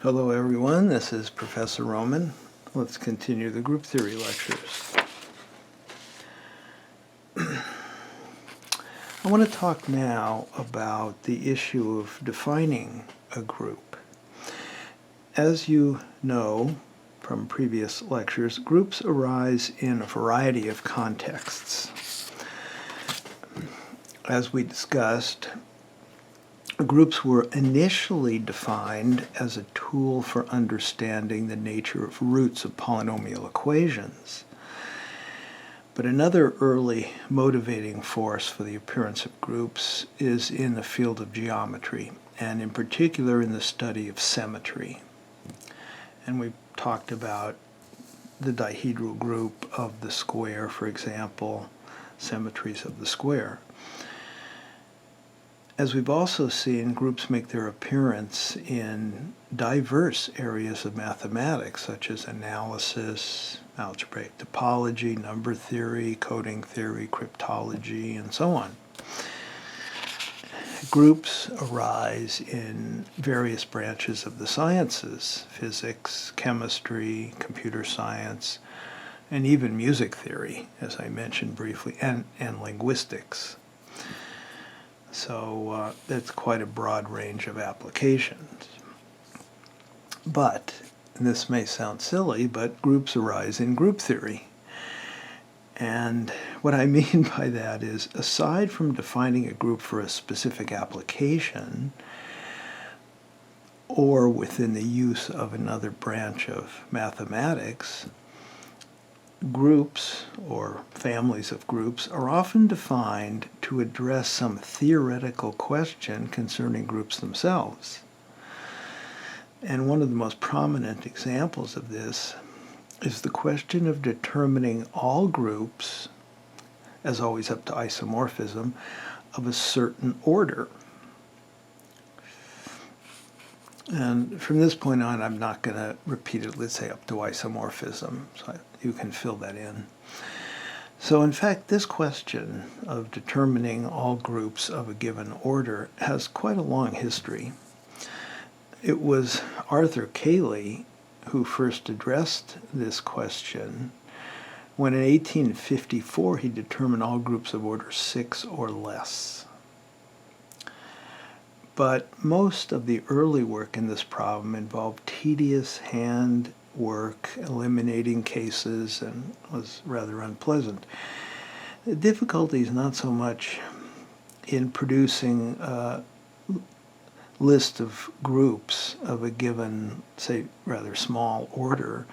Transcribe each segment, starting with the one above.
Hello everyone, this is Professor Roman. Let's continue the group theory lectures. I want to talk now about the issue of defining a group. As you know from previous lectures, groups arise in a variety of contexts. As we discussed, groups were initially defined as a tool for understanding the nature of roots of polynomial equations. But another early motivating force for the appearance of groups is in the field of geometry, and in particular in the study of symmetry. And we've talked about the dihedral group of the square, for example, symmetries of the square. As we've also seen, groups make their appearance in diverse areas of mathematics, such as analysis, algebraic topology, number theory, coding theory, cryptology, and so on. Groups arise in various branches of the sciences: physics, chemistry, computer science, and even music theory, as I mentioned briefly, and linguistics. So that's quite a broad range of applications. But, and this may sound silly, but groups arise in group theory. And what I mean by that is, aside from defining a group for a specific application, or within the use of another branch of mathematics, groups, or families of groups, are often defined to address some theoretical question concerning groups themselves. And one of the most prominent examples of this is the question of determining all groups, as always up to isomorphism, of a certain order. And from this point on, I'm not going to repeatedly say up to isomorphism, so you can fill that in. So in fact, this question of determining all groups of a given order has quite a long history. It was Arthur Cayley who first addressed this question when in 1854 he determined all groups of order 6 or less. But most of the early work in this problem involved tedious hand work, eliminating cases, and was rather unpleasant. The difficulty is not so much in producing a list of groups of a given, say, rather small order,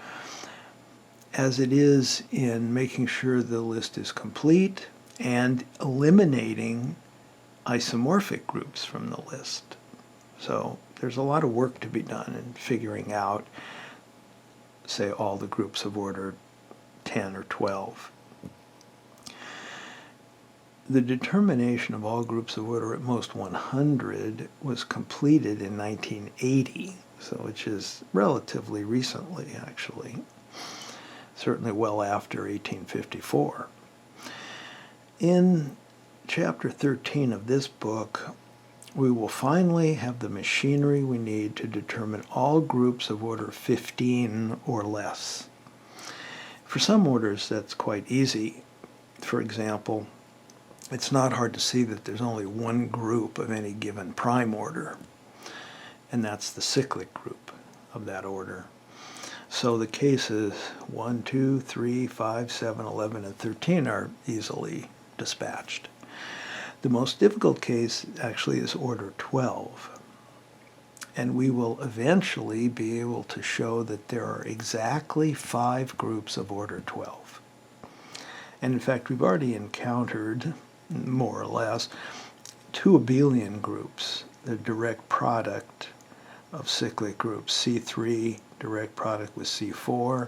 as it is in making sure the list is complete and eliminating isomorphic groups from the list. So there's a lot of work to be done in figuring out, say, all the groups of order 10 or 12. The determination of all groups of order at most 100 was completed in 1980, so which is relatively recently, actually, certainly well after 1854. In Chapter 13 of this book, we will finally have the machinery we need to determine all groups of order 15 or less. For some orders, that's quite easy. For example, it's not hard to see that there's only one group of any given prime order, and that's the cyclic group of that order. So the cases 1, 2, 3, 5, 7, 11, and 13 are easily dispatched. The most difficult case actually is order 12, and we will eventually be able to show that there are exactly 5 groups of order 12. And in fact, we've already encountered, more or less, 2 abelian groups, the direct product of cyclic groups C3, direct product with C4,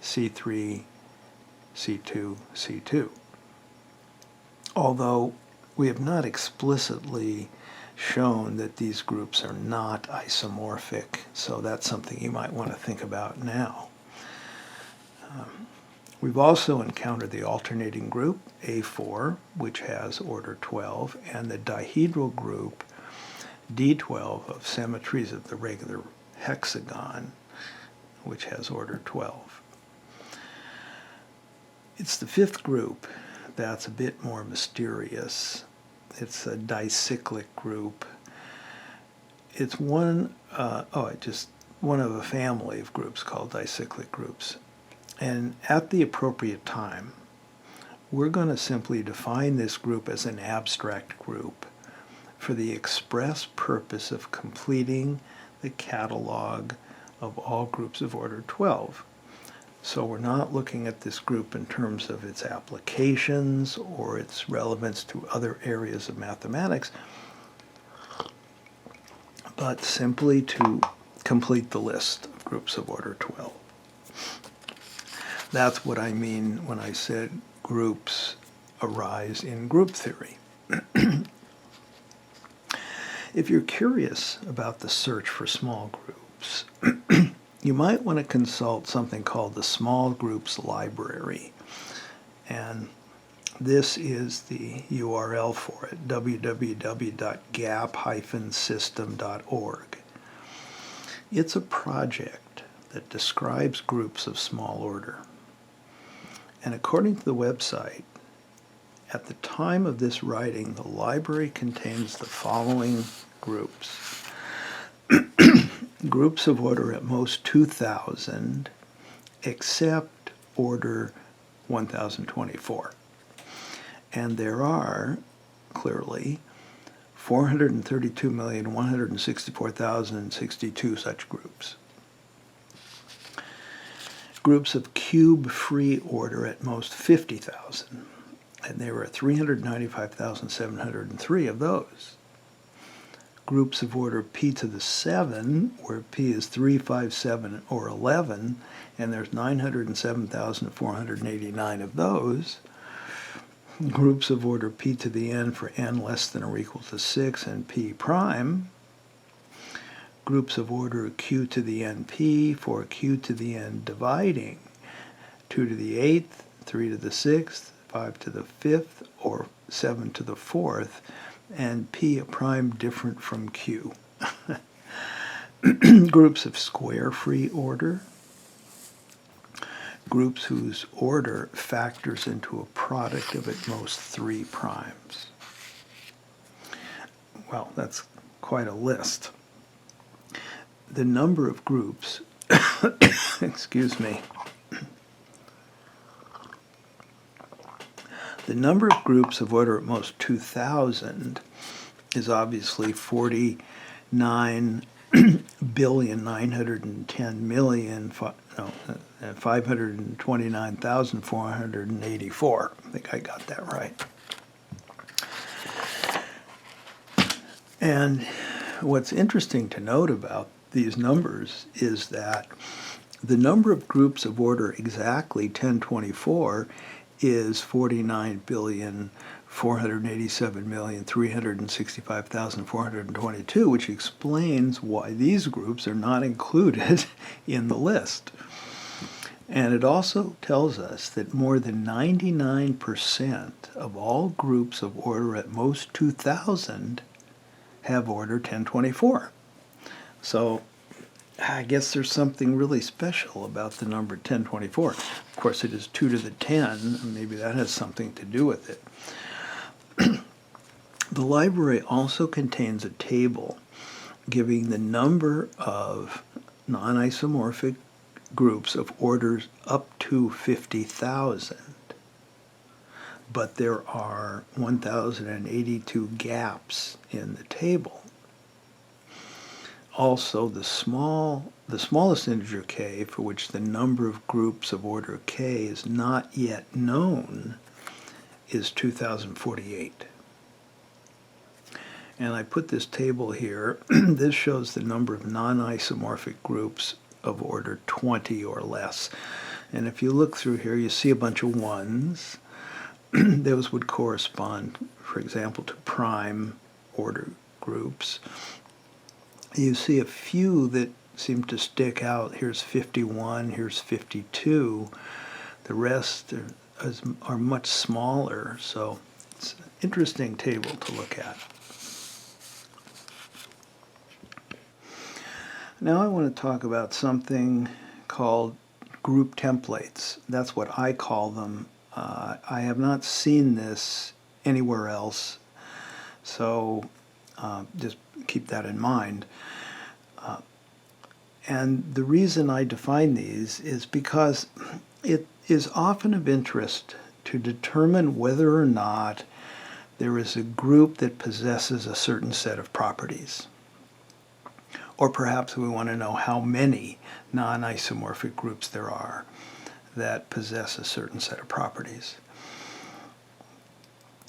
C3, C2, C2. Although we have not explicitly shown that these groups are not isomorphic, so that's something you might want to think about now. We've also encountered the alternating group, A4, which has order 12, and the dihedral group, D12, of symmetries of the regular hexagon, which has order 12. It's the fifth group that's a bit more mysterious. It's a dicyclic group. It's one of a family of groups called dicyclic groups. And at the appropriate time, we're going to simply define this group as an abstract group for the express purpose of completing the catalog of all groups of order 12. So we're not looking at this group in terms of its applications or its relevance to other areas of mathematics, but simply to complete the list of groups of order 12. That's what I mean when I said groups arise in group theory. If you're curious about the search for small groups, you might want to consult something called the Small Groups Library. And this is the URL for it, www.gap-system.org. It's a project that describes groups of small order. And according to the website, at the time of this writing, the library contains the following groups. Groups of order at most 2,000, except order 1,024. And there are, clearly, 432,164,062 such groups. Groups of cube-free order at most 50,000, and there are 395,703 of those. Groups of order p to the 7, where p is 3, 5, 7, or 11, and there's 907,489 of those. Groups of order p to the n for n less than or equal to 6 and p prime. Groups of order q to the np for q to the n dividing 2 to the 8th, 3 to the 6th, 5 to the 5th, or 7 to the 4th, and p a prime different from q. Groups of square-free order. Groups whose order factors into a product of at most 3 primes. Well, that's quite a list. The number of groups, excuse me, the number of groups of order at most 2,000 is obviously 49,529,484. I think I got that right. And what's interesting to note about these numbers is that the number of groups of order exactly 1024 is 49,487,365,422, which explains why these groups are not included in the list. And it also tells us that more than 99% of all groups of order at most 2,000 have order 1024. So I guess there's something really special about the number 1024. Of course, it is 2 to the 10, and maybe that has something to do with it. The library also contains a table giving the number of non-isomorphic groups of orders up to 50,000. But there are 1,082 gaps in the table. Also, the smallest integer k, for which the number of groups of order k is not yet known, is 2,048. And I put this table here. This shows the number of non-isomorphic groups of order 20 or less. And if you look through here, you see a bunch of ones. Those would correspond, for example, to prime order groups. You see a few that seem to stick out. Here's 51, here's 52. The rest are much smaller, so it's an interesting table to look at. Now I want to talk about something called group templates. That's what I call them. I have not seen this anywhere else, so just keep that in mind. And the reason I define these is because it is often of interest to determine whether or not there is a group that possesses a certain set of properties. Or perhaps we want to know how many non-isomorphic groups there are that possess a certain set of properties.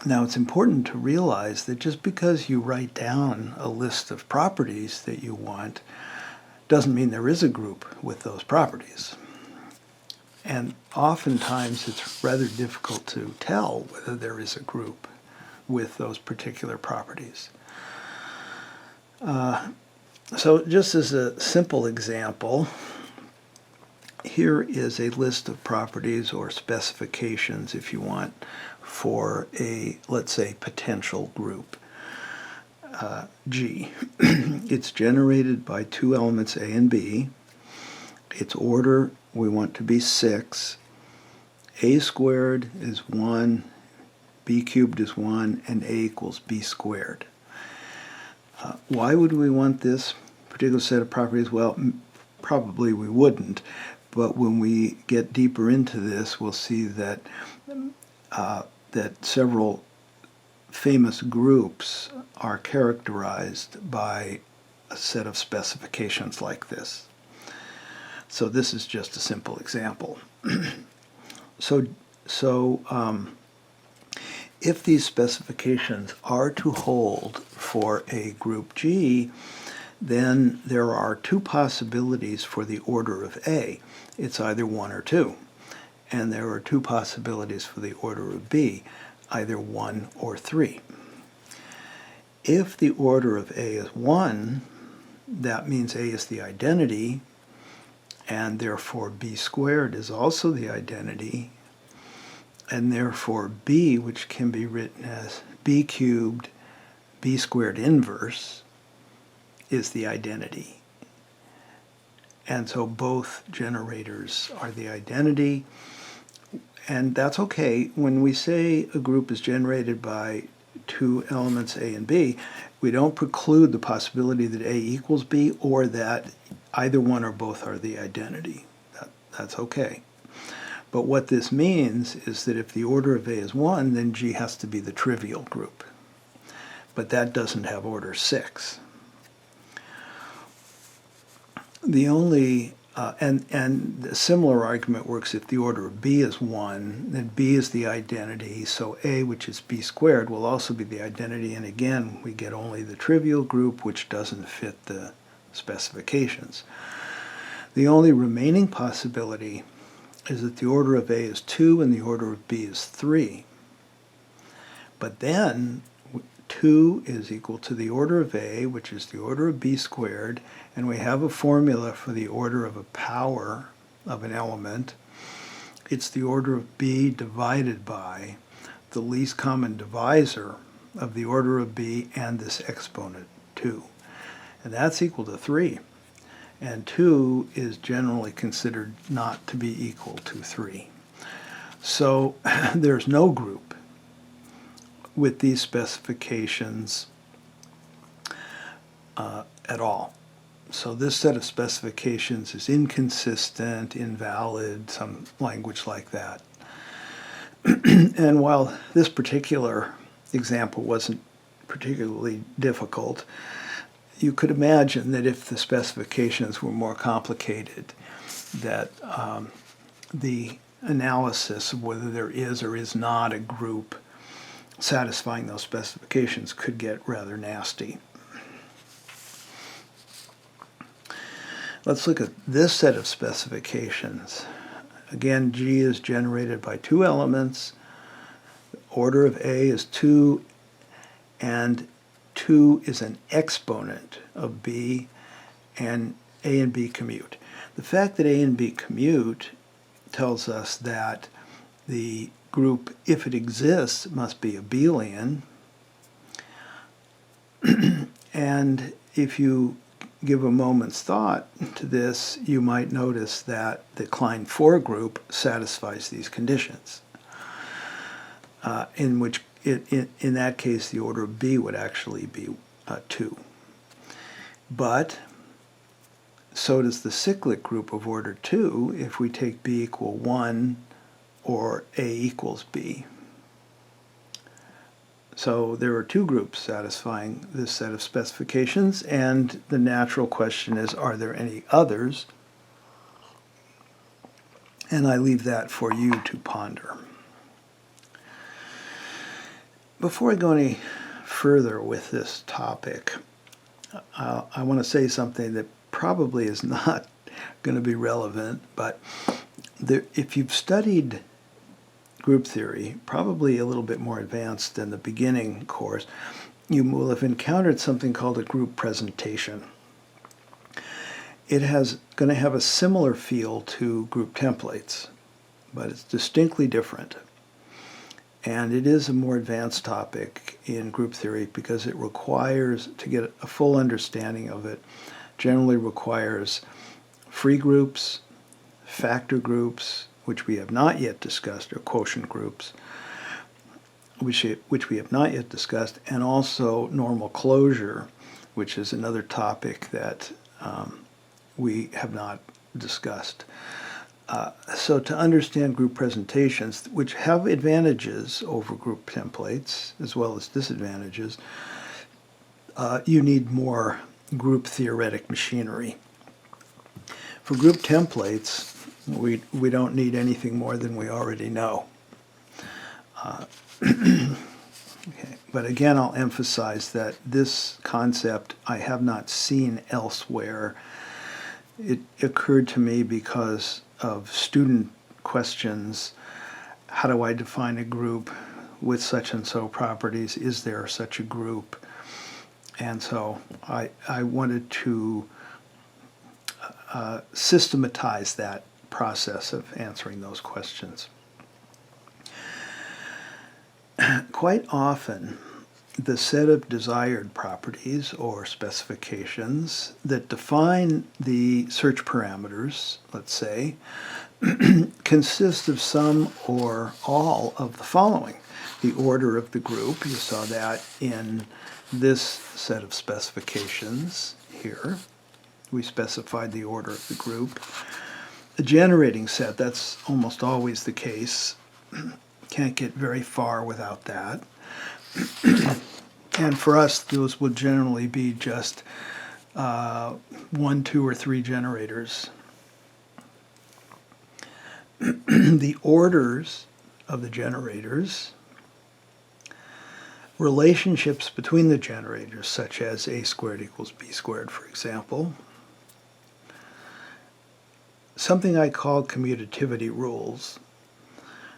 Now, it's important to realize that just because you write down a list of properties that you want doesn't mean there is a group with those properties. And oftentimes it's rather difficult to tell whether there is a group with those particular properties. So just as a simple example, here is a list of properties or specifications, if you want, for a, let's say, potential group. G. It's generated by two elements A and B. Its order we want to be 6. A squared is 1, B cubed is 1, and A equals B squared. Why would we want this particular set of properties? Well, probably we wouldn't, but when we get deeper into this, we'll see that that several famous groups are characterized by a set of specifications like this. So this is just a simple example. If these specifications are to hold for a group G, then there are two possibilities for the order of A. It's either 1 or 2. And there are two possibilities for the order of B, either 1 or 3. If the order of A is 1, that means A is the identity, and therefore B squared is also the identity, and therefore B, which can be written as B cubed, B squared inverse, is the identity. And so both generators are the identity, and that's okay. When we say a group is generated by two elements A and B, we don't preclude the possibility that A equals B or that either one or both are the identity. That's okay. But what this means is that if the order of A is 1, then G has to be the trivial group. But that doesn't have order 6. The only, and a similar argument works if the order of B is 1, then B is the identity, so A, which is B squared, will also be the identity, and again, we get only the trivial group, which doesn't fit the specifications. The only remaining possibility is that the order of A is 2 and the order of B is 3. But then 2 is equal to the order of A, which is the order of B squared, and we have a formula for the order of a power of an element. It's the order of B divided by the least common divisor of the order of B and this exponent, 2. And that's equal to 3. And 2 is generally considered not to be equal to 3. So there's no group with these specifications at all. So this set of specifications is inconsistent, invalid, some language like that. And while this particular example wasn't particularly difficult, you could imagine that if the specifications were more complicated, that the analysis of whether there is or is not a group satisfying those specifications could get rather nasty. Let's look at this set of specifications. Again, G is generated by two elements. The order of A is 2, and 2 is an exponent of B, and A and B commute. The fact that A and B commute tells us that the group, if it exists, must be abelian. And if you give a moment's thought to this, you might notice that the Klein 4 group satisfies these conditions, in which in that case the order of B would actually be 2. But so does the cyclic group of order 2 if we take B equal 1 or A equals B. So there are two groups satisfying this set of specifications, and the natural question is, are there any others? And I leave that for you to ponder. Before I go any further with this topic, I want to say something that probably is not going to be relevant, but if you've studied group theory, probably a little bit more advanced than the beginning course, you will have encountered something called a group presentation. It is going to have a similar feel to group templates, but it's distinctly different. And it is a more advanced topic in group theory because it requires, to get a full understanding of it, generally requires free groups, factor groups, which we have not yet discussed, or quotient groups, which we have not yet discussed, and also normal closure, which is another topic that we have not discussed. So to understand group presentations, which have advantages over group templates as well as disadvantages, you need more group theoretic machinery. For group templates, we don't need anything more than we already know. Okay. But again, I'll emphasize that this concept I have not seen elsewhere. It occurred to me because of student questions. How do I define a group with such and so properties? Is there such a group? And so I wanted to systematize that process of answering those questions. Quite often, the set of desired properties or specifications that define the search parameters, let's say, consist of some or all of the following. The order of the group, you saw that in this set of specifications here. We specified the order of the group. The generating set, that's almost always the case. Can't get very far without that. And for us, those would generally be just 1, 2, or 3 generators. The orders of the generators, relationships between the generators, such as a squared equals b squared, for example. Something I call commutativity rules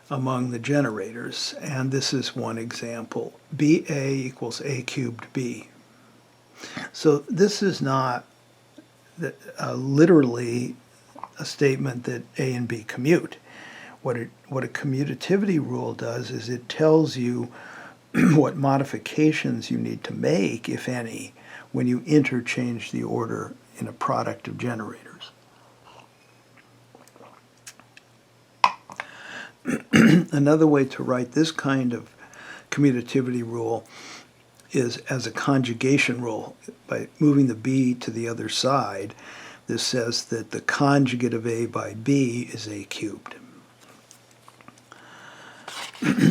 among the generators, and this is one example. BA equals A cubed B. So this is not literally a statement that A and B commute. What a commutativity rule does is it tells you what modifications you need to make, if any, when you interchange the order in a product of generators. Another way to write this kind of commutativity rule is as a conjugation rule. By moving the B to the other side, this says that the conjugate of A by B is A cubed.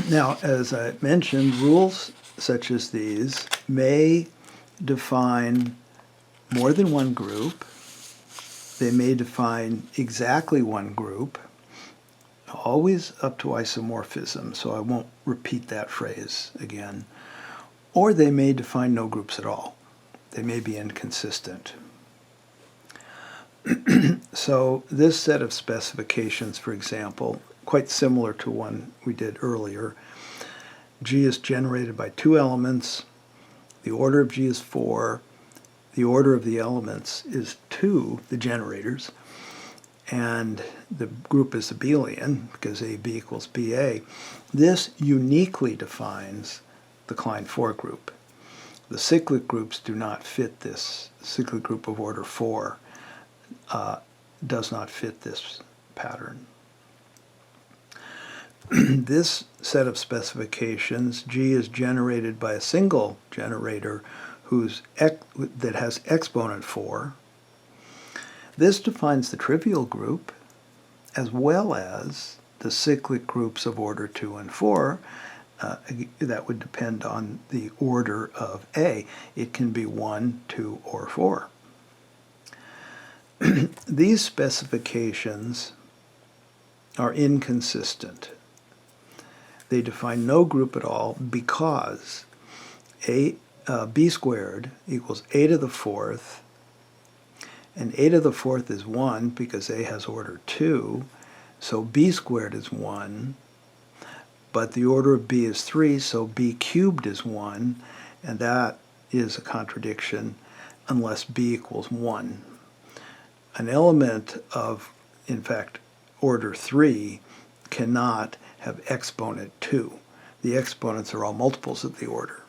Now, as I mentioned, rules such as these may define more than one group. They may define exactly one group, always up to isomorphism, so I won't repeat that phrase again. Or they may define no groups at all. They may be inconsistent. So this set of specifications, for example, quite similar to one we did earlier. G is generated by 2 elements. The order of G is 4. The order of the elements is 2, the generators. And the group is abelian because AB equals BA. This uniquely defines the Klein 4 group. The cyclic groups do not fit this. The cyclic group of order 4 does not fit this pattern. This set of specifications, G, is generated by a single generator that has exponent 4. This defines the trivial group as well as the cyclic groups of order 2 and 4. That would depend on the order of A. It can be 1, 2, or 4. These specifications are inconsistent. They define no group at all because b squared equals a to the fourth, and a to the fourth is 1 because a has order 2, so b squared is 1, but the order of b is 3, so b cubed is 1, and that is a contradiction unless b equals 1. An element of, in fact, order 3 cannot have exponent 2. The exponents are all multiples of the order.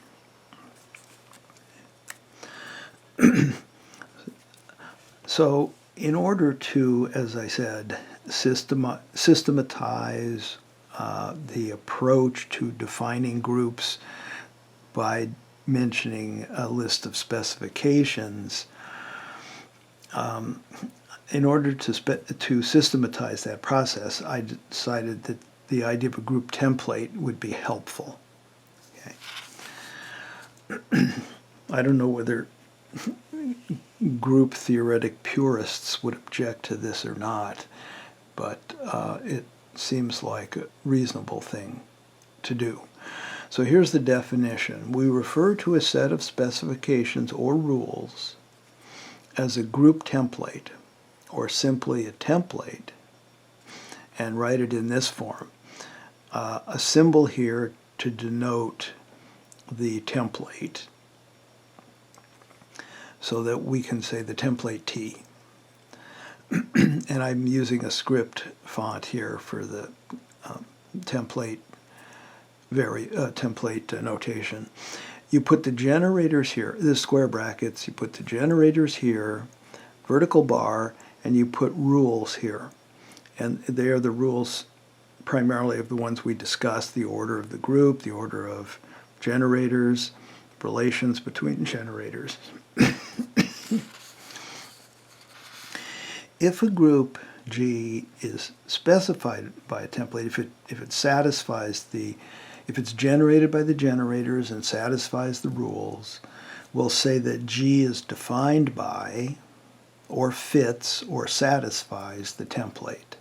So in order to, as I said, systematize the approach to defining groups by mentioning a list of specifications, in order to systematize that process, I decided that the idea of a group template would be helpful. Okay. I don't know whether group theoretic purists would object to this or not, but it seems like a reasonable thing to do. So here's the definition. We refer to a set of specifications or rules as a group template, or simply a template, and write it in this form. A symbol here to denote the template, so that we can say the template T. And I'm using a script font here for the template notation. You put the generators here, the square brackets, you put the generators here, vertical bar, and you put rules here. And they are the rules primarily of the ones we discussed, the order of the group, the order of generators, relations between generators. If a group G is specified by a template, if it satisfies if it's generated by the generators and satisfies the rules, we'll say that G is defined by, or fits, or satisfies the template.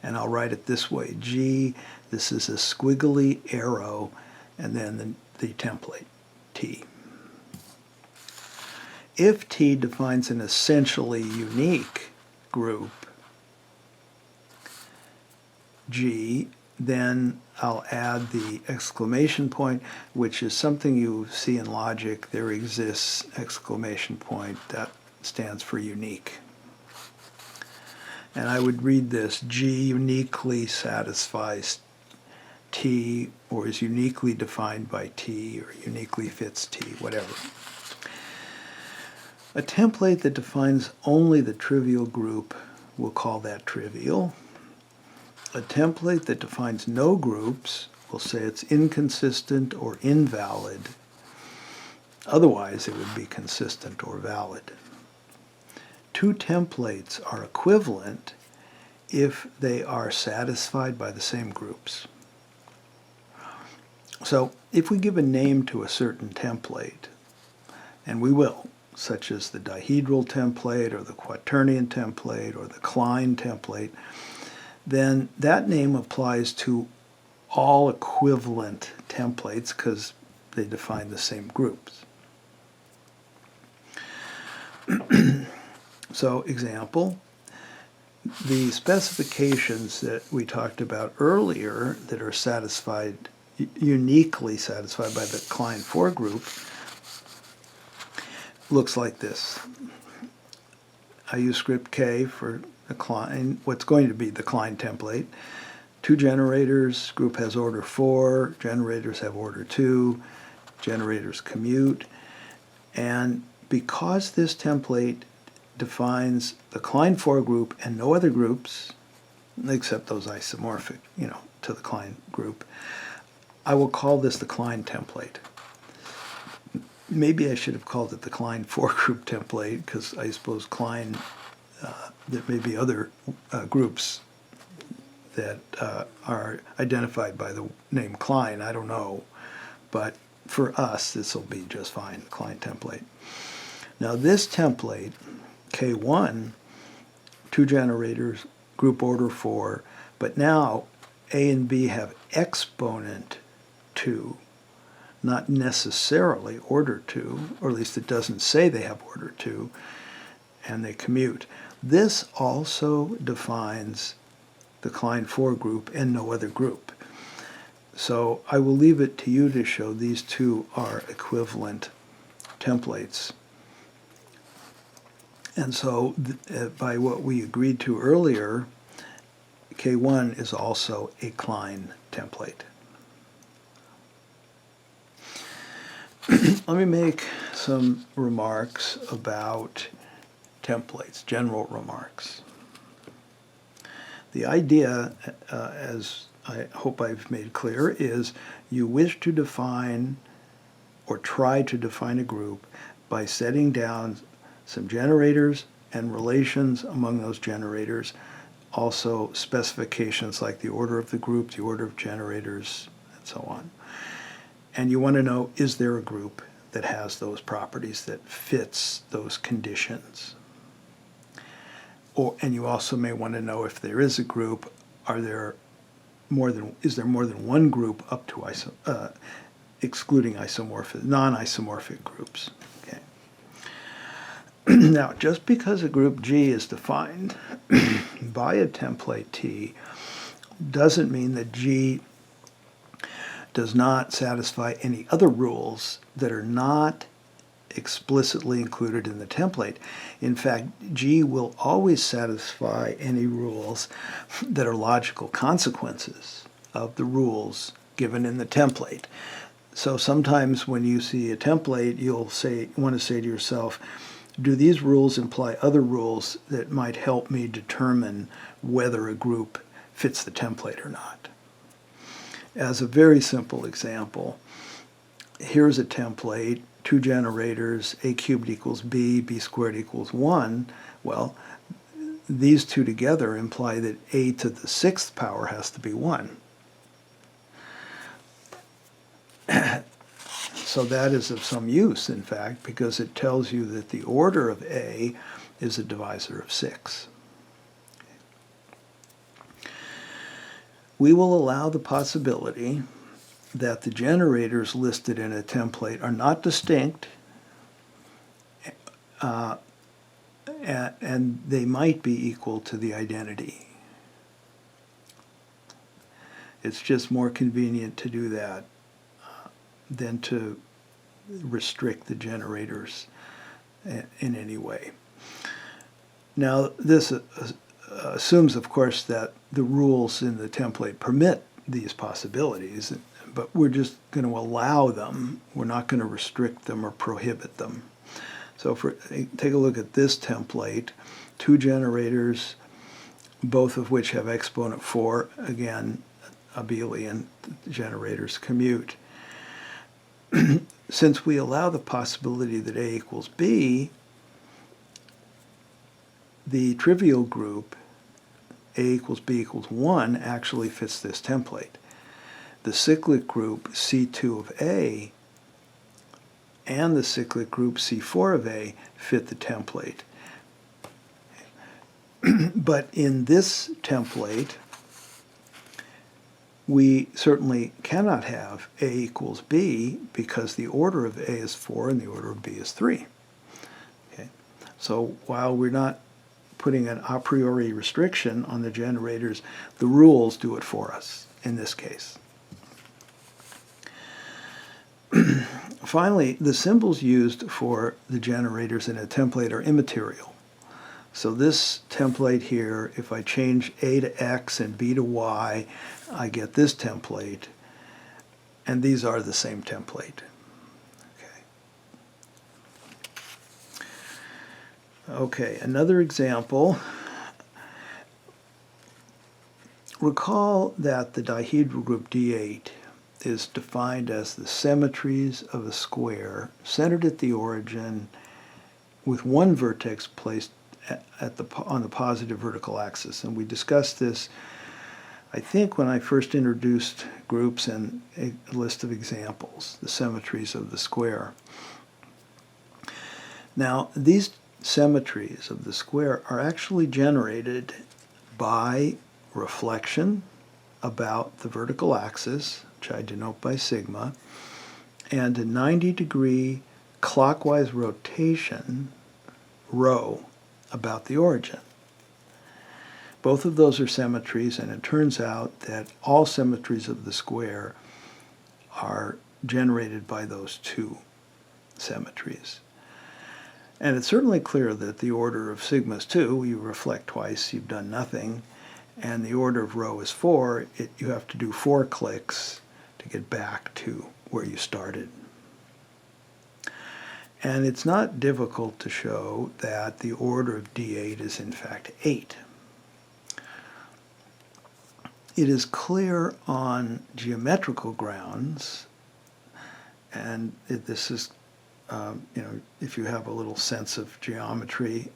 And I'll write it this way. G, this is a squiggly arrow, and then the template, T. If T defines an essentially unique group, G, then I'll add the exclamation point, which is something you see in logic. There exists exclamation point. That stands for unique. And I would read this, G uniquely satisfies T, or is uniquely defined by T, or uniquely fits T, whatever. A template that defines only the trivial group, we'll call that trivial. A template that defines no groups, we'll say it's inconsistent or invalid. Otherwise, it would be consistent or valid. Two templates are equivalent if they are satisfied by the same groups. So if we give a name to a certain template, and we will, such as the dihedral template or the Quaternion template or the Klein template, then that name applies to all equivalent templates because they define the same groups. So, example, the specifications that we talked about earlier that are satisfied, uniquely satisfied by the Klein 4 group, looks like this. I use script K for the Klein, what's going to be the Klein template. Two generators, group has order 4, generators have order 2, generators commute. And because this template defines the Klein 4 group and no other groups, except those isomorphic, to the Klein group, I will call this the Klein template. Maybe I should have called it the Klein 4 group template, because I suppose Klein, there may be other groups that are identified by the name Klein. I don't know. But for us, this will be just fine, the Klein template. Now this template, K1, 2 generators, group order 4, but now A and B have exponent 2, not necessarily order 2, or at least it doesn't say they have order 2, and they commute. This also defines the Klein 4 group and no other group. So I will leave it to you to show these two are equivalent templates. And so by what we agreed to earlier, K1 is also a Klein template. Let me make some remarks about templates, general remarks. The idea, as I hope I've made clear, is you wish to define or try to define a group by setting down some generators and relations among those generators, also specifications like the order of the group, the order of generators, and so on. And you want to know, is there a group that has those properties, that fits those conditions? And you also may want to know, if there is a group, is there more than one group up to excluding isomorphic, non-isomorphic groups? Okay. Now, just because a group G is defined by a template T doesn't mean that G does not satisfy any other rules that are not explicitly included in the template. In fact, G will always satisfy any rules that are logical consequences of the rules given in the template. So sometimes when you see a template, you'll want to say to yourself, do these rules imply other rules that might help me determine whether a group fits the template or not? As a very simple example, here's a template, 2 generators, a cubed equals b, b squared equals 1. Well, these two together imply that a to the 6th power has to be 1. So that is of some use, in fact, because it tells you that the order of A is a divisor of 6. We will allow the possibility that the generators listed in a template are not distinct, and they might be equal to the identity. It's just more convenient to do that than to restrict the generators in any way. Now, this assumes, of course, that the rules in the template permit these possibilities, but we're just going to allow them. We're not going to restrict them or prohibit them. So take a look at this template, 2 generators, both of which have exponent 4, again, abelian generators commute. Since we allow the possibility that A equals B, the trivial group A equals B equals 1 actually fits this template. The cyclic group C2 of A and the cyclic group C4 of A fit the template. But in this template, we certainly cannot have A equals B because the order of A is 4 and the order of B is 3. Okay? So while we're not putting an a priori restriction on the generators, the rules do it for us in this case. Finally, the symbols used for the generators in a template are immaterial. So this template here, if I change A to X and B to Y, I get this template, and these are the same template. Okay. Okay, another example. Recall that the dihedral group D8 is defined as the symmetries of a square centered at the origin with one vertex placed on the positive vertical axis. And we discussed this, I think, when I first introduced groups and a list of examples, the symmetries of the square. Now, these symmetries of the square are actually generated by reflection about the vertical axis, which I denote by sigma, and a 90-degree clockwise rotation, rho, about the origin. Both of those are symmetries, and it turns out that all symmetries of the square are generated by those two symmetries. And it's certainly clear that the order of sigma is 2. You reflect twice, you've done nothing. And the order of rho is 4. You have to do 4 clicks to get back to where you started. And it's not difficult to show that the order of D8 is in fact 8. It is clear on geometrical grounds, and this is, if you have a little sense of geometry,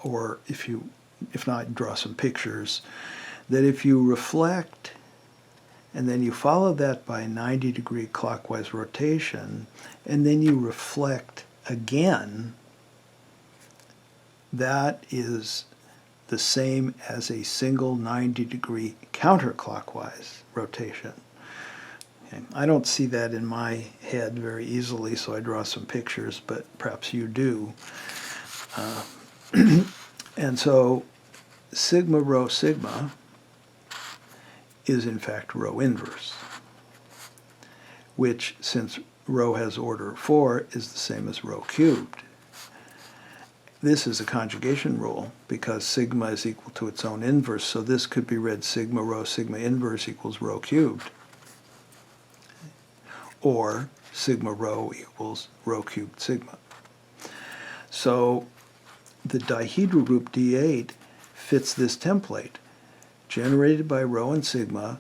or if not, draw some pictures, that if you reflect and then you follow that by a 90-degree clockwise rotation, and then you reflect again, that is the same as a single 90-degree counterclockwise rotation. Okay. I don't see that in my head very easily, so I draw some pictures, but perhaps you do. And so sigma rho sigma is in fact rho inverse, which, since rho has order 4, is the same as rho cubed. This is a conjugation rule because sigma is equal to its own inverse, so this could be read sigma rho sigma inverse equals rho cubed, or sigma rho equals rho cubed sigma. So the dihedral group D8 fits this template. Generated by rho and sigma,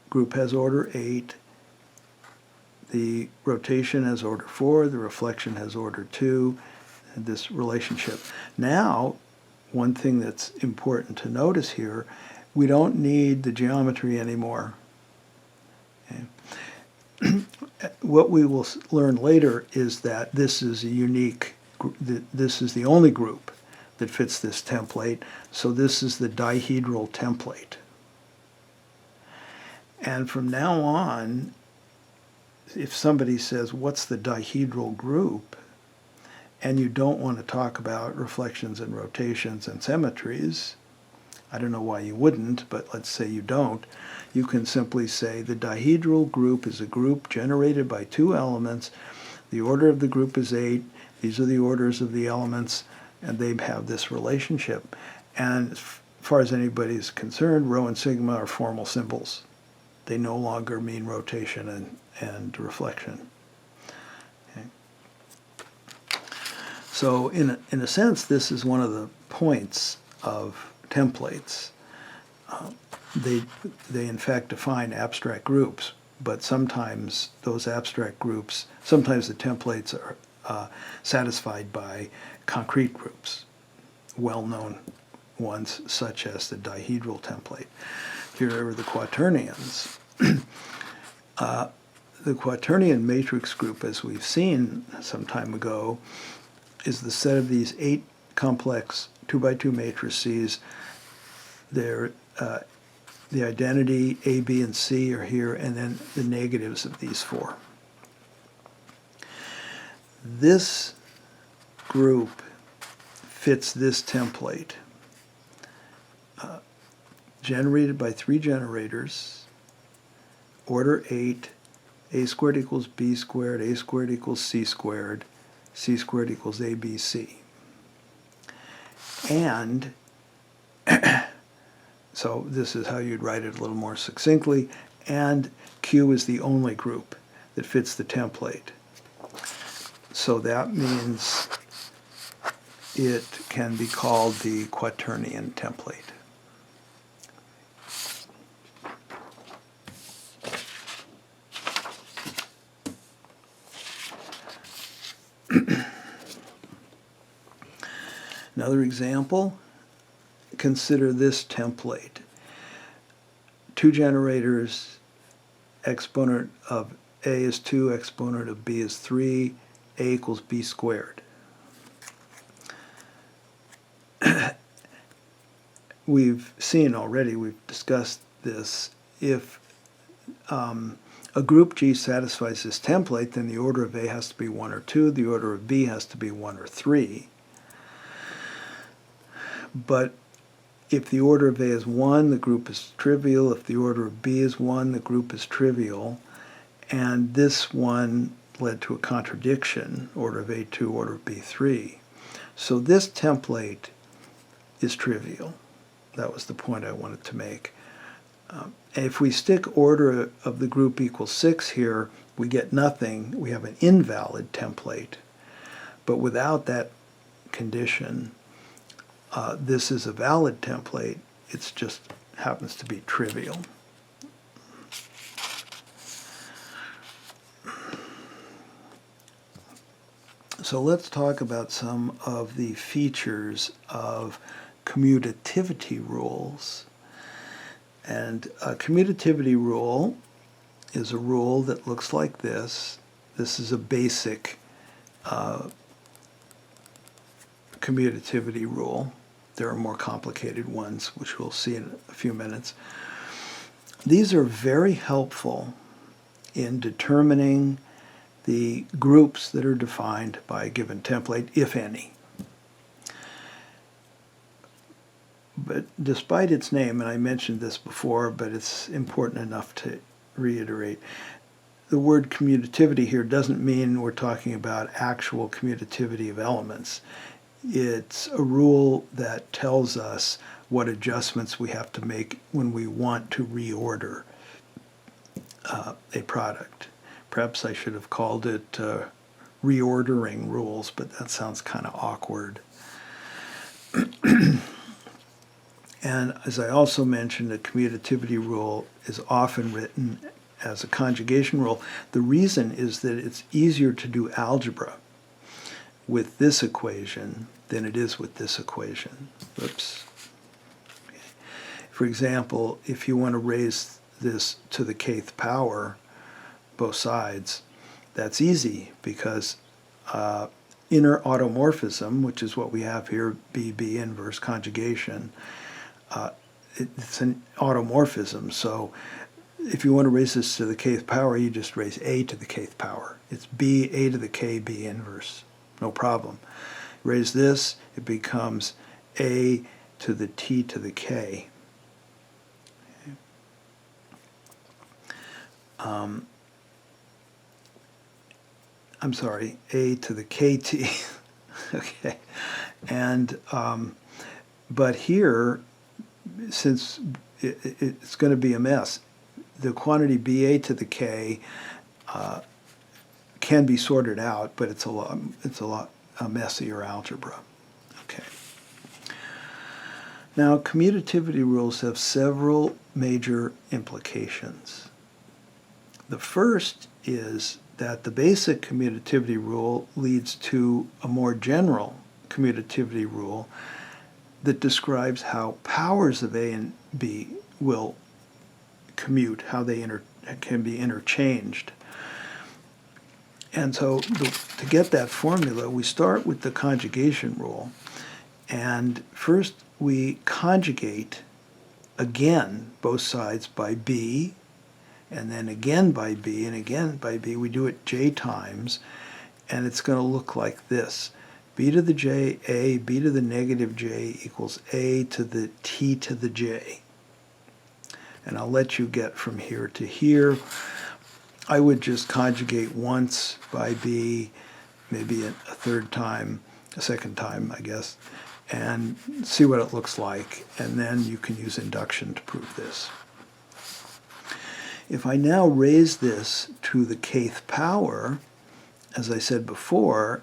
group has order 8, the rotation has order 4, the reflection has order 2, and this relationship. Now, one thing that's important to notice here, we don't need the geometry anymore. Okay. What we will learn later is that this is a unique, this is the only group that fits this template, so this is the dihedral template. And from now on, if somebody says, what's the dihedral group, and you don't want to talk about reflections and rotations and symmetries, I don't know why you wouldn't, but let's say you don't, you can simply say the dihedral group is a group generated by 2 elements. The order of the group is 8. These are the orders of the elements, and they have this relationship. And as far as anybody is concerned, rho and sigma are formal symbols. They no longer mean rotation and reflection. Okay. So in a sense, this is one of the points of templates. They in fact define abstract groups, but sometimes those abstract groups, sometimes the templates are satisfied by concrete groups, well-known ones such as the dihedral template. Here are the Quaternions. The Quaternion matrix group, as we've seen some time ago, is the set of these 8 complex 2x2 matrices. They're, the identity A, B, and C are here, and then the negatives of these 4. This group fits this template, generated by 3 generators, order 8, a squared equals b squared, a squared equals c squared equals abc. And so this is how you'd write it a little more succinctly, and Q is the only group that fits the template. So that means it can be called the Quaternion template. Another example, consider this template. Two generators, exponent of A is 2, exponent of B is 3, A equals B squared. We've seen already, we've discussed this, if a group G satisfies this template, then the order of A has to be 1 or 2, the order of B has to be 1 or 3. But if the order of A is 1, the group is trivial. If the order of B is 1, the group is trivial. And this one led to a contradiction, order of A2, order of B3. So this template is trivial. That was the point I wanted to make. If we stick order of the group equals 6 here, we get nothing. We have an invalid template. But without that condition, this is a valid template. It just happens to be trivial. So let's talk about some of the features of commutativity rules. And a commutativity rule is a rule that looks like this. This is a basic commutativity rule. There are more complicated ones, which we'll see in a few minutes. These are very helpful in determining the groups that are defined by a given template, if any. But despite its name, and I mentioned this before, but it's important enough to reiterate, the word commutativity here doesn't mean we're talking about actual commutativity of elements. It's a rule that tells us what adjustments we have to make when we want to reorder a product. Perhaps I should have called it reordering rules, but that sounds kind of awkward. And as I also mentioned, a commutativity rule is often written as a conjugation rule. The reason is that it's easier to do algebra with this equation than it is with this equation. Oops. Okay. For example, if you want to raise this to the kth power, both sides, that's easy because inner automorphism, which is what we have here, B inverse conjugation, it's an automorphism. So if you want to raise this to the kth power, you just raise A to the kth power. It's B, A to the K, B inverse. No problem. Raise this, it becomes A to the T to the K. Okay. I'm sorry, A to the KT. Okay. And, but here, since it's going to be a mess, the quantity BA to the K can be sorted out, but it's a lot messier algebra. Okay. Now, commutativity rules have several major implications. The first is that the basic commutativity rule leads to a more general commutativity rule that describes how powers of A and B will commute, how they can be interchanged. And so to get that formula, we start with the conjugation rule. And first we conjugate again both sides by B, and then again by B, and again by B. We do it J times, and it's going to look like this. B to the J, A, B to the negative J equals A to the T to the J. And I'll let you get from here to here. I would just conjugate once by B, maybe a third time, a second time, I guess, and see what it looks like. And then you can use induction to prove this. If I now raise this to the kth power, as I said before,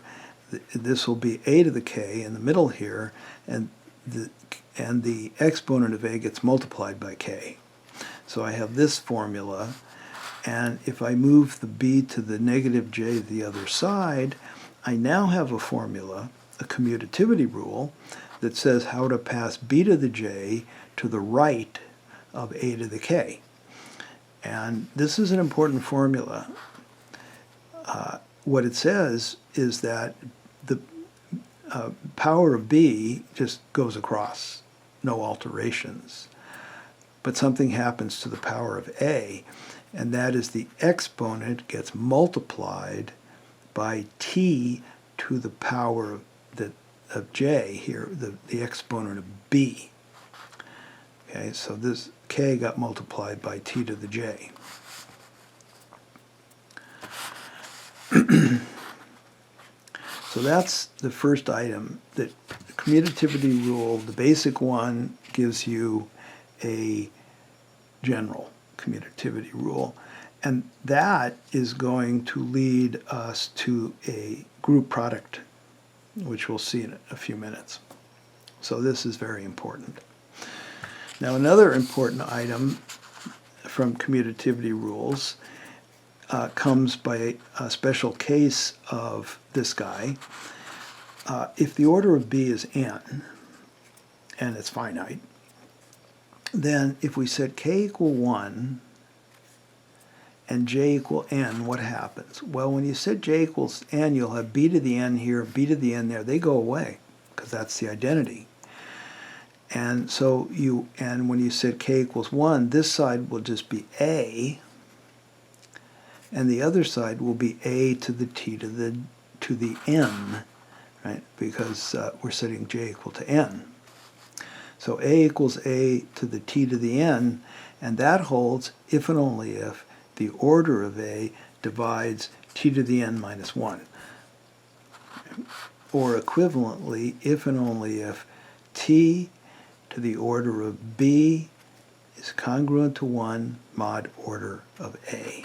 this will be a to the k in the middle here, and the exponent of a gets multiplied by k. So I have this formula, and if I move the b to the negative j to the other side, I now have a formula, a commutativity rule, that says how to pass b to the j to the right of a to the k. And this is an important formula. What it says is that the power of b just goes across, no alterations. But something happens to the power of a, and that is the exponent gets multiplied by t to the power of j here, the exponent of b. Okay, so this k got multiplied by t to the j. So that's the first item. The commutativity rule, the basic one, gives you a general commutativity rule. And that is going to lead us to a group product, which we'll see in a few minutes. So this is very important. Now another important item from commutativity rules comes by a special case of this guy. If the order of b is n, and it's finite, then if we set k equal 1 and j equal n, what happens? Well, when you set j equals n, you'll have b to the n here, b to the n there. They go away, because that's the identity. And so when you set k equals 1, this side will just be a, and the other side will be a to the t to the n, right? Because we're setting j equal to n. So a equals a to the t to the n, and that holds if and only if the order of a divides t to the n minus 1. Or equivalently, if and only if t to the order of b is congruent to 1 mod order of a.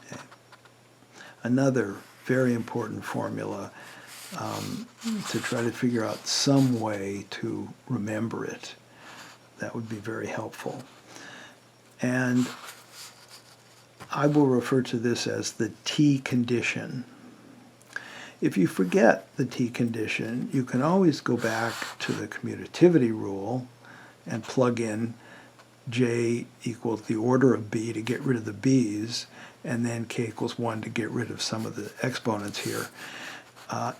Okay. Another very important formula to try to figure out some way to remember it. That would be very helpful. And I will refer to this as the T condition. If you forget the T condition, you can always go back to the commutativity rule and plug in j equals the order of b to get rid of the b's, and then k equals 1 to get rid of some of the exponents here.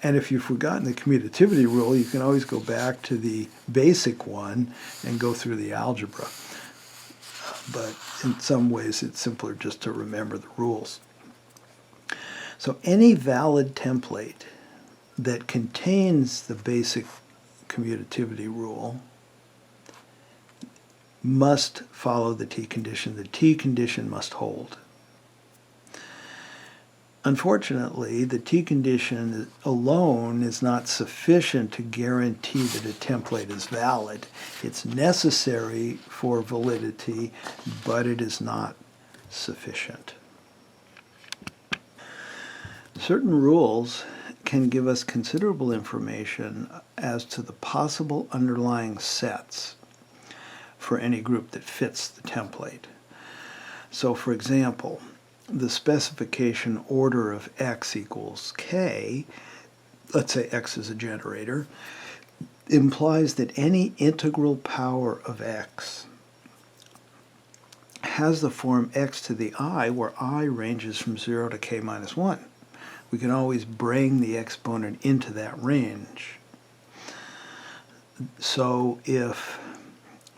And if you've forgotten the commutativity rule, you can always go back to the basic one and go through the algebra. But in some ways, it's simpler just to remember the rules. So any valid template that contains the basic commutativity rule must follow the T condition. The T condition must hold. Unfortunately, the T condition alone is not sufficient to guarantee that a template is valid. It's necessary for validity, but it is not sufficient. Certain rules can give us considerable information as to the possible underlying sets for any group that fits the template. So, for example, the specification order of x equals k, let's say x is a generator, implies that any integral power of x has the form x to the I, where I ranges from 0 to k minus 1. We can always bring the exponent into that range. So if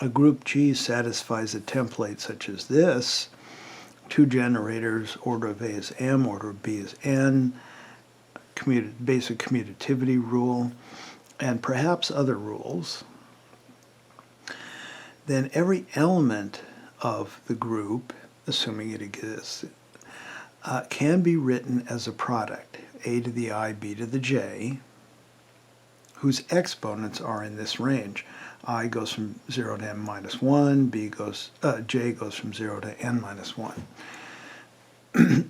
a group G satisfies a template such as this, two generators, order of A is m, order of B is n, basic commutativity rule, and perhaps other rules, then every element of the group, assuming it exists, can be written as a product, a to the I, b to the j, whose exponents are in this range. I goes from 0 to n minus 1, j goes from 0 to n minus 1.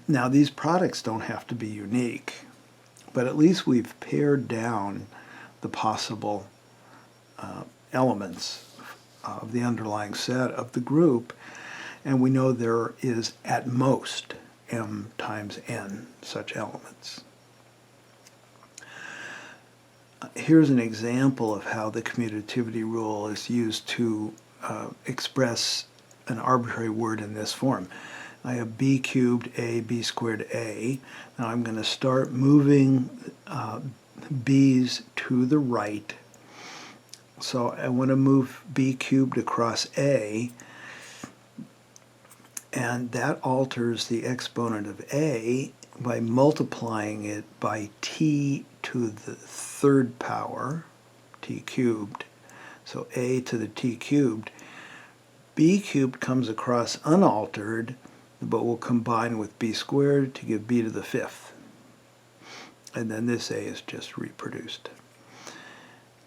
Now, these products don't have to be unique. But at least we've pared down the possible elements of the underlying set of the group, and we know there is at most m times n such elements. Here's an example of how the commutativity rule is used to express an arbitrary word in this form. I have b cubed a, b squared a. Now I'm going to start moving b's to the right. So I want to move b cubed across a, and that alters the exponent of a by multiplying it by t to the third power, t cubed. So a to the t cubed. B cubed comes across unaltered, but will combine with b squared to give b to the fifth. And then this a is just reproduced.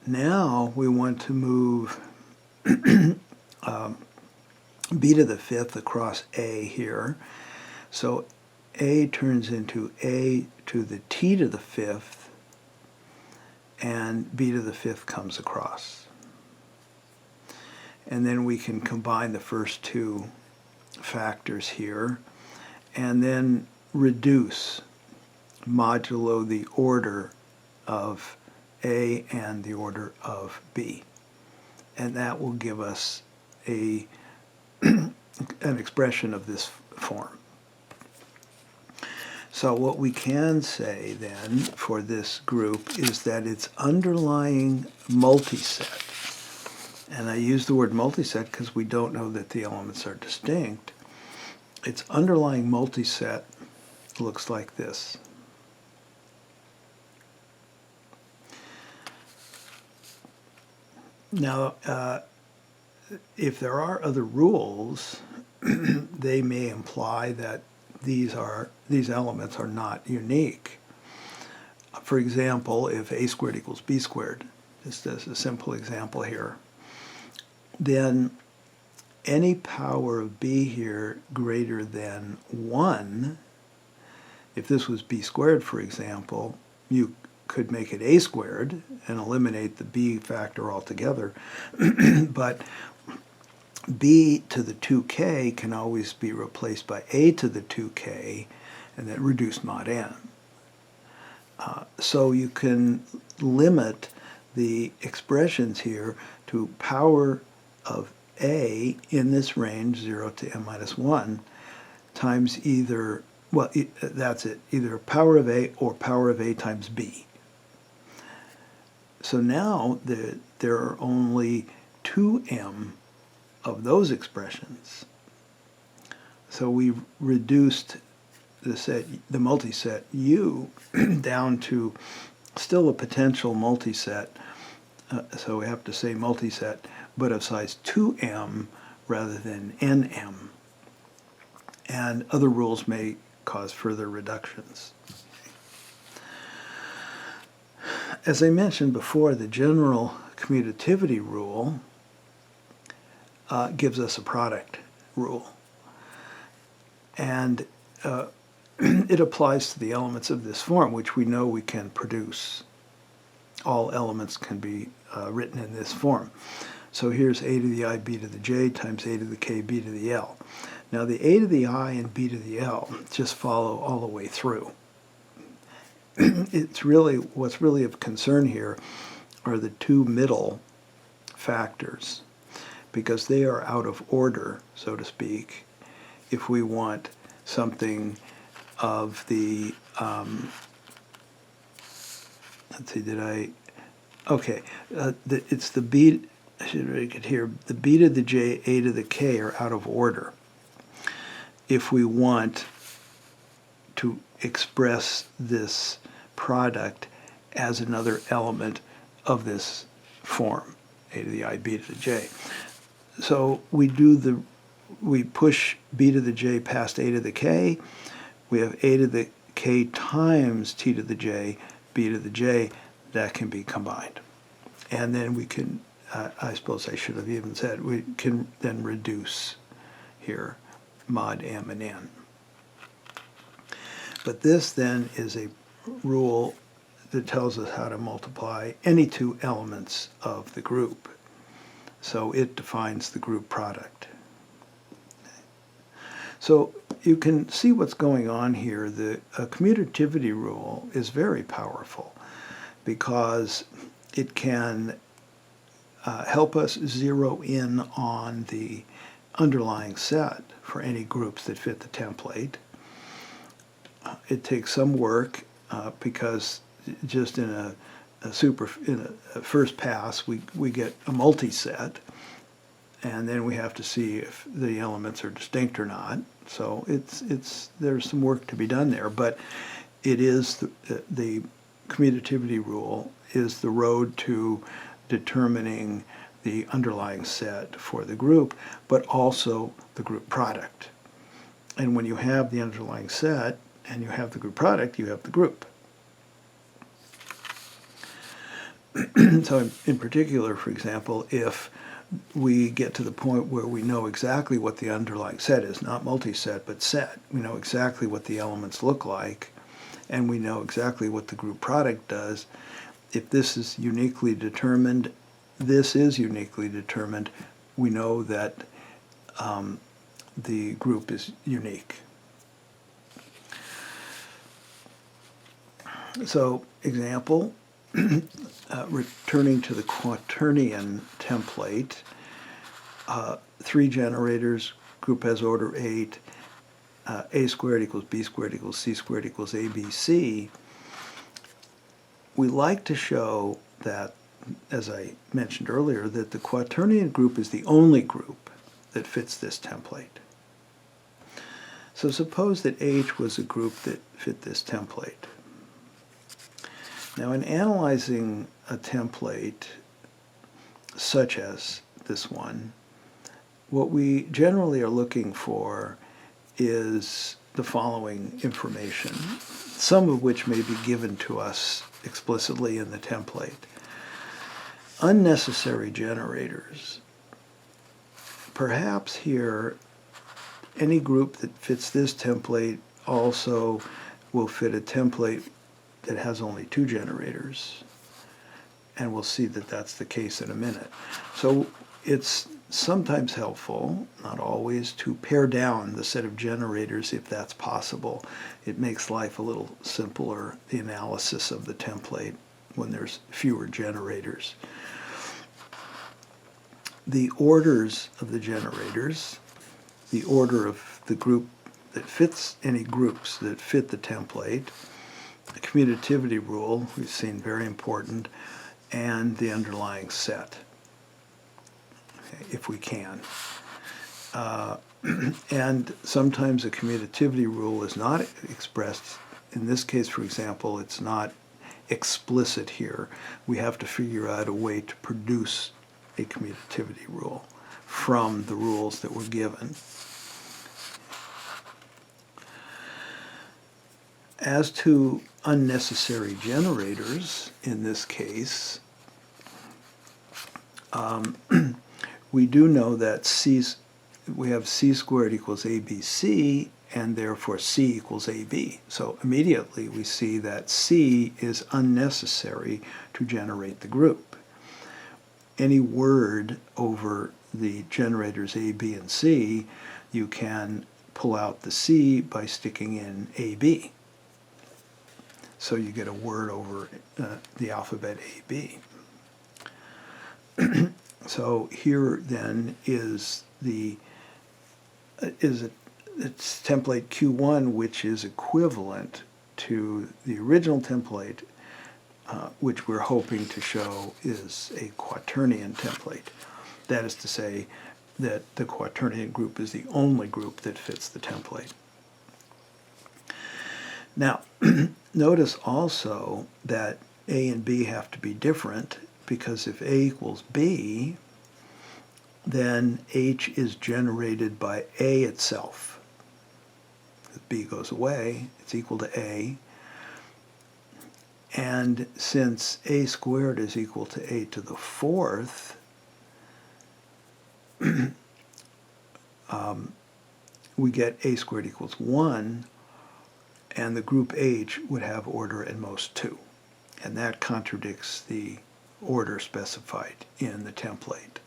Now we want to move b to the fifth across a here. So a turns into a to the t to the fifth, and b to the fifth comes across. And then we can combine the first two factors here, and then reduce modulo the order of a and the order of b. And that will give us an expression of this form. So what we can say then for this group is that its underlying multiset, and I use the word multiset because we don't know that the elements are distinct, its underlying multiset looks like this. Now, if there are other rules, they may imply that these elements are not unique. For example, if a squared equals b squared, just as a simple example here, then any power of b here greater than 1, if this was b squared, for example, you could make it a squared and eliminate the b factor altogether. But b to the 2k can always be replaced by a to the 2k and then reduce mod n. So you can limit the expressions here to power of a in this range, 0 to n minus 1, times either, well, that's it, either power of a or power of a times b. So now there are only 2m of those expressions. So we've reduced the multiset U down to still a potential multiset, so we have to say multiset, but of size 2m rather than nm. And other rules may cause further reductions. As I mentioned before, the general commutativity rule gives us a product rule. And it applies to the elements of this form, which we know we can produce. All elements can be written in this form. So here's a to the I, b to the j times a to the k, b to the l. Now the a to the I and b to the l just follow all the way through. What's really of concern here are the two middle factors, because they are out of order, so to speak, if we want something of the, let's see, it's the b, I should make it here, the b to the j, a to the k are out of order if we want to express this product as another element of this form, a to the I, b to the j. So we push b to the j past a to the k. We have a to the k times t to the j, b to the j. That can be combined. And then we can, I suppose I should have even said, we can then reduce here mod m and n. But this then is a rule that tells us how to multiply any two elements of the group. So it defines the group product. So you can see what's going on here. The commutativity rule is very powerful because it can help us zero in on the underlying set for any groups that fit the template. It takes some work because just in a first pass we get a multi-set, and then we have to see if the elements are distinct or not. So there's some work to be done there, but it is the commutativity rule is the road to determining the underlying set for the group, but also the group product. And when you have the underlying set and you have the group product, you have the group. So in particular, for example, if we get to the point where we know exactly what the underlying set is, not multi-set, but set, we know exactly what the elements look like, and we know exactly what the group product does. If this is uniquely determined, we know that the group is unique. So, example, returning to the Quaternion template, 3 generators, group has order 8, a squared equals b squared equals c squared equals abc. We like to show that, as I mentioned earlier, that the Quaternion group is the only group that fits this template. So suppose that H was a group that fit this template. Now, in analyzing a template such as this one, what we generally are looking for is the following information, some of which may be given to us explicitly in the template. Unnecessary generators. Perhaps here, any group that fits this template also will fit a template that has only 2 generators. And we'll see that that's the case in a minute. So it's sometimes helpful, not always, to pare down the set of generators if that's possible. It makes life a little simpler, the analysis of the template, when there's fewer generators. The orders of the generators, the order of the group that fits, any groups that fit the template, the commutativity rule, we've seen, very important, and the underlying set, if we can. And sometimes a commutativity rule is not expressed. In this case, for example, it's not explicit here. We have to figure out a way to produce a commutativity rule from the rules that were given. As to unnecessary generators, in this case, we do know that we have c squared equals abc, and therefore c equals ab. So immediately we see that c is unnecessary to generate the group. Any word over the generators a, b, and c, you can pull out the c by sticking in ab. So you get a word over the alphabet AB. So here then is it's template Q1, which is equivalent to the original template, which we're hoping to show is a Quaternion template. That is to say that the Quaternion group is the only group that fits the template. Now, notice also that A and B have to be different, because if A equals B, then H is generated by A itself. If B goes away, it's equal to A. And since A squared is equal to A to the 4th, we get A squared equals 1, and the group H would have order at most 2. and that contradicts the order specified in the template.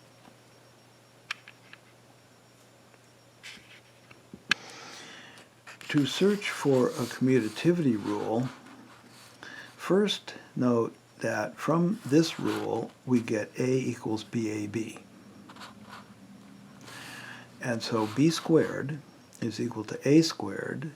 To search for a commutativity rule, first note that from this rule we get A equals BAB. And so B squared is equal to A squared.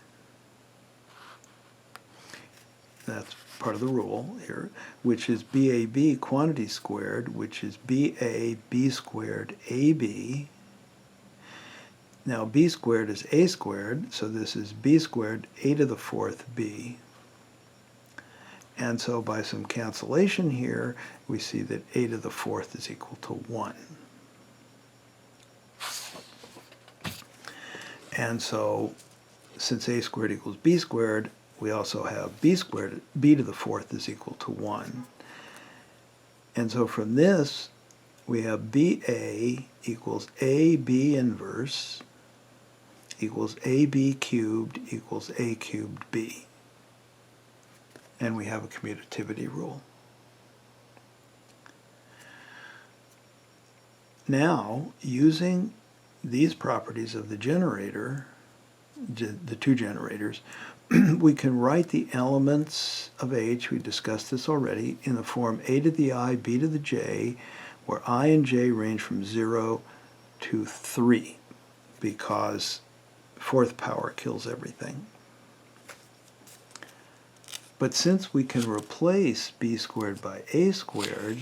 That's part of the rule here, which is BAB quantity squared, which is BA B squared AB. Now B squared is A squared, so this is B squared A to the fourth B. And so by some cancellation here, we see that A to the fourth is equal to 1. And so since A squared equals B squared, we also have B squared, B to the fourth is equal to 1. And so from this, we have BA equals AB inverse equals AB cubed equals A cubed B. And we have a commutativity rule. Now, using these properties of the generator, the two generators, we can write the elements of H, we discussed this already, in the form A to the I, B to the J, where I and J range from 0 to 3, because fourth power kills everything. But since we can replace B squared by A squared,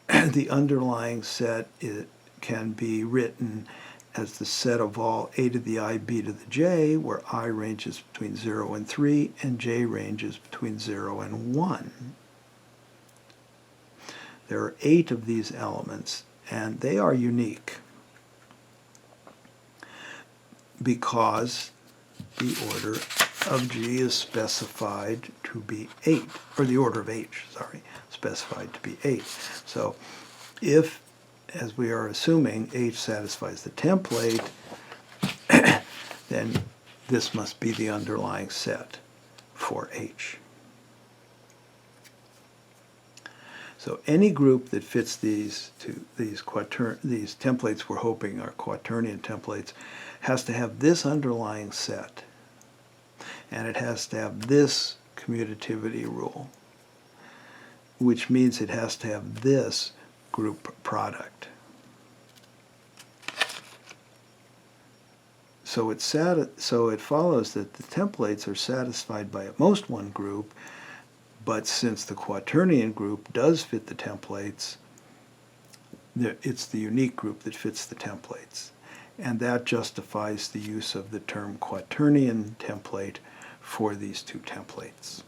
the underlying set can be written as the set of all A to the I, B to the J, where I ranges between 0 and 3, and J ranges between 0 and 1. There are 8 of these elements, and they are unique because the order of G is specified to be 8, or the order of H, sorry, specified to be 8. So if, as we are assuming, H satisfies the template, then this must be the underlying set for H. So any group that fits these templates we're hoping are Quaternion templates has to have this underlying set, and it has to have this commutativity rule, which means it has to have this group product. So it follows that the templates are satisfied by at most one group, but since the Quaternion group does fit the templates, it's the unique group that fits the templates. And that justifies the use of the term Quaternion template for these two templates.